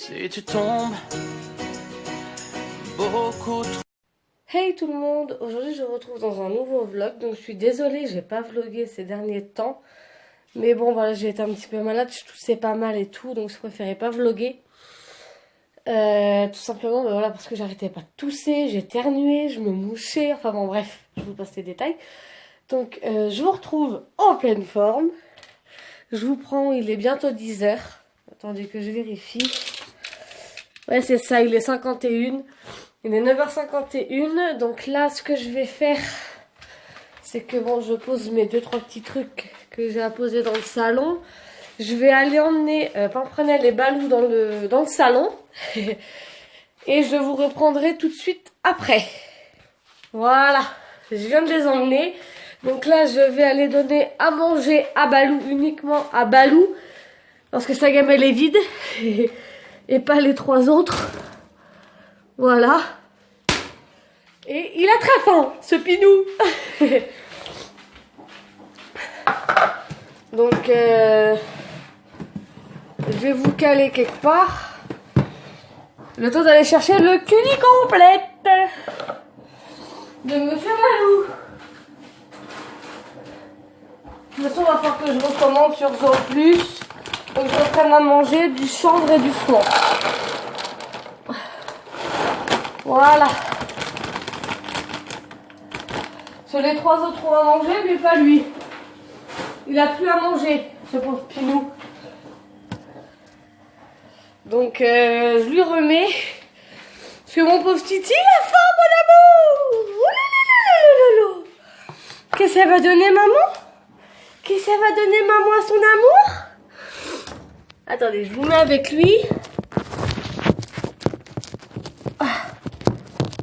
Si tu tombes beaucoup trop. Hey tout le monde, aujourd'hui je vous retrouve dans un nouveau vlog, donc je suis désolée, j'ai pas vlogué ces derniers temps. Mais bon voilà, j'ai été un petit peu malade, je toussais pas mal et tout, donc je préférais pas vloguer. Tout simplement, ben voilà, parce que j'arrêtais pas de tousser, j'éternuais, je me mouchais, enfin bon bref, je vous passe les détails. Donc je vous retrouve en pleine forme. Je vous prends, il est bientôt 10h. Attendez que je vérifie. Ouais c'est ça, il est 51. Il est 9h51, donc là ce que je vais faire, c'est que bon, je pose mes 2-3 petits trucs que j'ai à poser dans le salon. Je vais aller emmener Pimprenelle et Balou dans le salon. Et je vous reprendrai tout de suite après. Voilà, je viens de les emmener. Donc là, je vais aller donner à manger à Balou, uniquement à Balou. Parce que sa gamelle est vide. Et pas les 3 autres. Voilà. Et il a très faim, ce Pinou. Donc, je vais vous caler quelque part. Le temps d'aller chercher le cuni complète de Monsieur Balou. De toute façon, il va falloir que je recommande sur Zooplus. Donc, je prenne à manger du chanvre et du flan. Voilà. Sur les 3 autres ont à manger, mais pas lui. Il a plus à manger, ce pauvre Pinou. Donc, je lui remets. Parce que mon pauvre Titi, il a faim, mon amour. Ouh. Qu'est-ce que ça va donner, maman? Qu'est-ce que ça va donner, maman, à son amour? Attendez, je vous mets avec lui.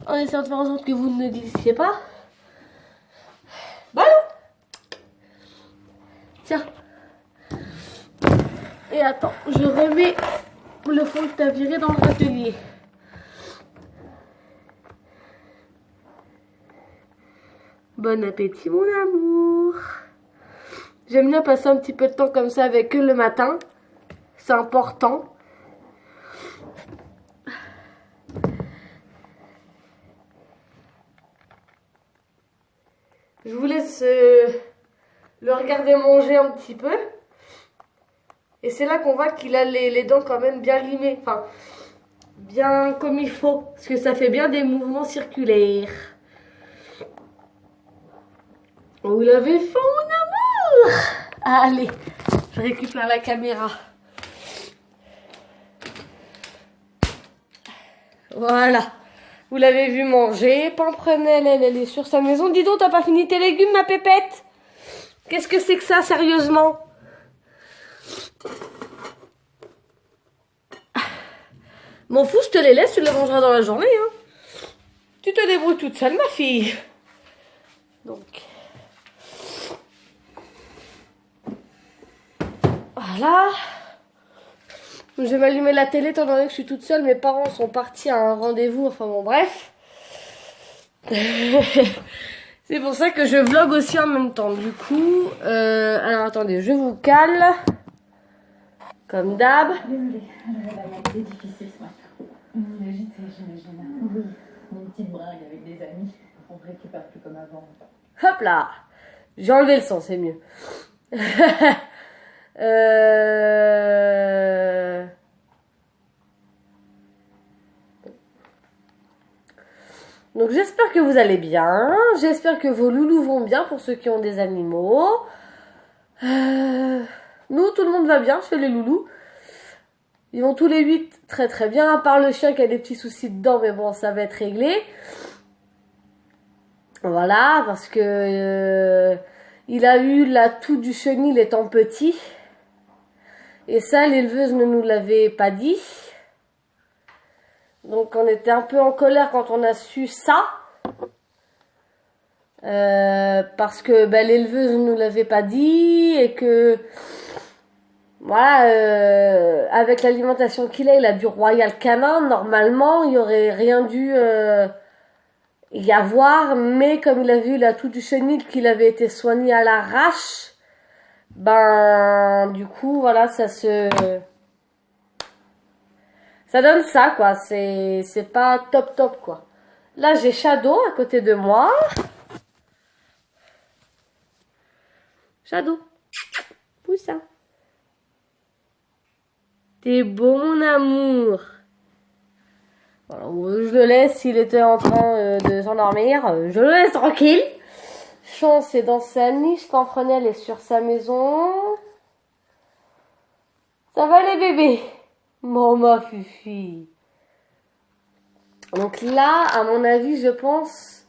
En essayant de faire en sorte que vous ne glissiez pas. Balou! Tiens. Et attends, je remets le fond que tu as viré dans le râtelier. Bon appétit, mon amour. J'aime bien passer un petit peu de temps comme ça avec eux le matin. C'est important. Je vous laisse le regarder manger un petit peu. Et c'est là qu'on voit qu'il a les dents quand même bien limées. Enfin, bien comme il faut. Parce que ça fait bien des mouvements circulaires. Vous l'avez faim, mon amour? Allez, je récupère la caméra. Voilà. Vous l'avez vu manger. Pimprenelle, elle est sur sa maison. Dis donc, t'as pas fini tes légumes, ma pépette? Qu'est-ce que c'est que ça, sérieusement? M'en fous, je te les laisse, tu les mangeras dans la journée. Hein. Tu te débrouilles toute seule, ma fille. Donc. Voilà. Je vais m'allumer la télé étant donné que je suis toute seule. Mes parents sont partis à un rendez-vous. Enfin bon, bref. C'est pour ça que je vlog aussi en même temps. Du coup, alors attendez, je vous cale. Comme d'hab. Désolée, la été difficile ce matin. On est agité, j'imagine. Oui, une petite bringue avec des amis. On ne récupère plus comme avant. Hop là. J'ai enlevé le sang, c'est mieux. Donc j'espère que vous allez bien. J'espère que vos loulous vont bien pour ceux qui ont des animaux. Nous, tout le monde va bien chez les loulous. Ils vont tous les 8 très très bien, à part le chien qui a des petits soucis dedans, mais bon, ça va être réglé. Voilà, parce que il a eu la toux du chenil étant petit. Et ça, l'éleveuse ne nous l'avait pas dit. Donc on était un peu en colère quand on a su ça. Parce que l'éleveuse ne nous l'avait pas dit et que voilà, avec l'alimentation qu'il a, il a du Royal Canin. Normalement, il n'y aurait rien dû y avoir, mais comme il a vu la toux du chenil qu'il avait été soigné à l'arrache, du coup, voilà, ça Ça donne ça, quoi. C'est pas top top, quoi. Là, j'ai Shadow à côté de moi. Shadow. Poussin. T'es beau, mon amour. Alors, je le laisse, il était en train de s'endormir. Je le laisse tranquille. Chance est dans sa niche. Pamprenelle est sur sa maison. Ça va les bébés? Bon, ma fifi. Donc là, à mon avis, je pense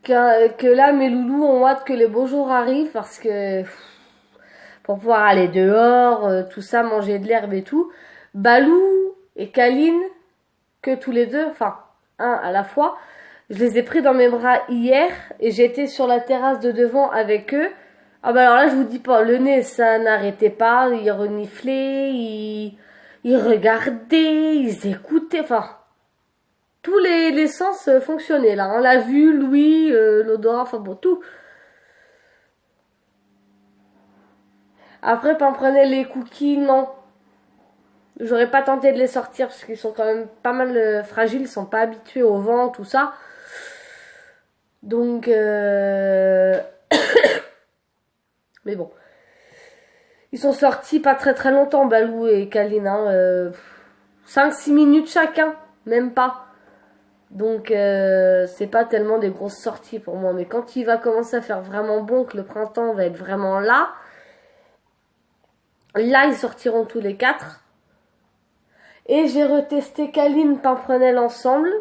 que là, mes loulous ont hâte que les beaux jours arrivent parce que pour pouvoir aller dehors, tout ça, manger de l'herbe et tout. Balou et Kaline, que tous les deux, enfin, un à la fois, je les ai pris dans mes bras hier et j'étais sur la terrasse de devant avec eux. Ah bah alors là, je vous dis pas, le nez, ça n'arrêtait pas, ils reniflaient, ils regardaient, ils écoutaient, enfin, tous les sens fonctionnaient là, hein. La vue, l'ouïe, l'odorat, enfin bon, tout. Après, prenez les cookies, non. J'aurais pas tenté de les sortir parce qu'ils sont quand même pas mal fragiles, ils sont pas habitués au vent, tout ça. Donc, mais bon. Ils sont sortis pas très très longtemps, Balou et Kaline, hein. 5-6 minutes chacun, même pas. Donc, c'est pas tellement des grosses sorties pour moi. Mais quand il va commencer à faire vraiment bon, que le printemps va être vraiment là, ils sortiront tous les 4. Et j'ai retesté Kaline Pimprenelle ensemble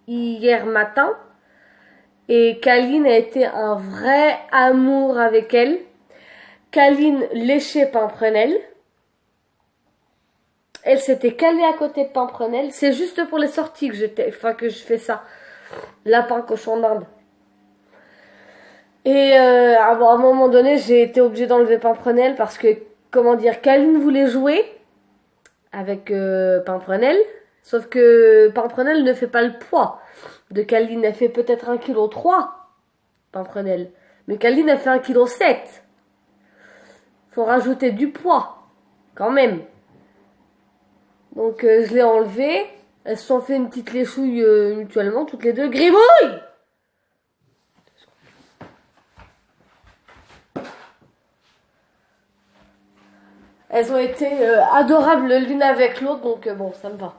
hier matin. Et Kaline a été un vrai amour avec elle. Kaline léchait Pimprenelle. Elle s'était calée à côté de Pimprenelle. C'est juste pour les sorties que je fais ça. Lapin, cochon d'Inde. Et à un moment donné, j'ai été obligée d'enlever Pimprenelle parce que, comment dire, Kaline voulait jouer avec Pimprenelle. Sauf que Pimprenelle ne fait pas le poids de Kaline. Elle fait peut-être 1,3 kg, Pimprenelle. Mais Kaline, elle fait 1,7 kg. Faut rajouter du poids, quand même. Donc, je l'ai enlevée. Elles se sont fait une petite léchouille mutuellement, toutes les deux. Grimouille! Elles ont été adorables l'une avec l'autre, donc bon, ça me va.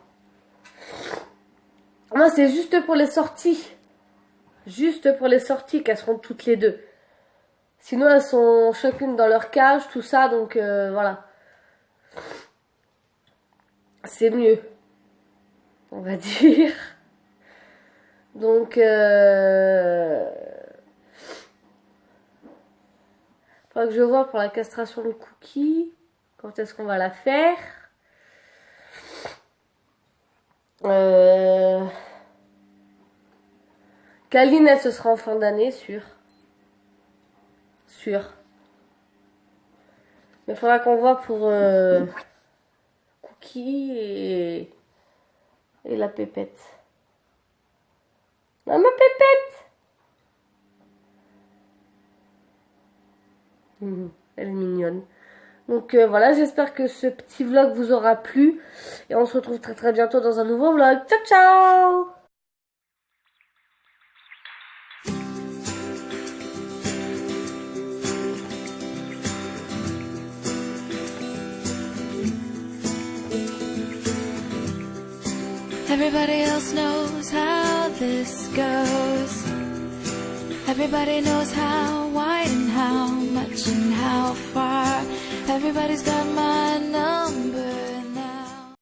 Moi, c'est juste pour les sorties. Juste pour les sorties qu'elles seront toutes les deux. Sinon, elles sont chacune dans leur cage, tout ça, donc voilà. C'est mieux, on va dire. Donc, faudra que je vois pour la castration de Cookie. Quand est-ce qu'on va la faire? Kaline, elle, ce sera en fin d'année, sûr. Mais il faudra qu'on voit pour Cookie et la pépette. Non, ma pépette! Elle est mignonne. Donc voilà, j'espère que ce petit vlog vous aura plu. Et on se retrouve très très bientôt dans un nouveau vlog. Ciao ciao! Everybody else knows how this goes. Everybody knows how wide and how much and how far. Everybody's got my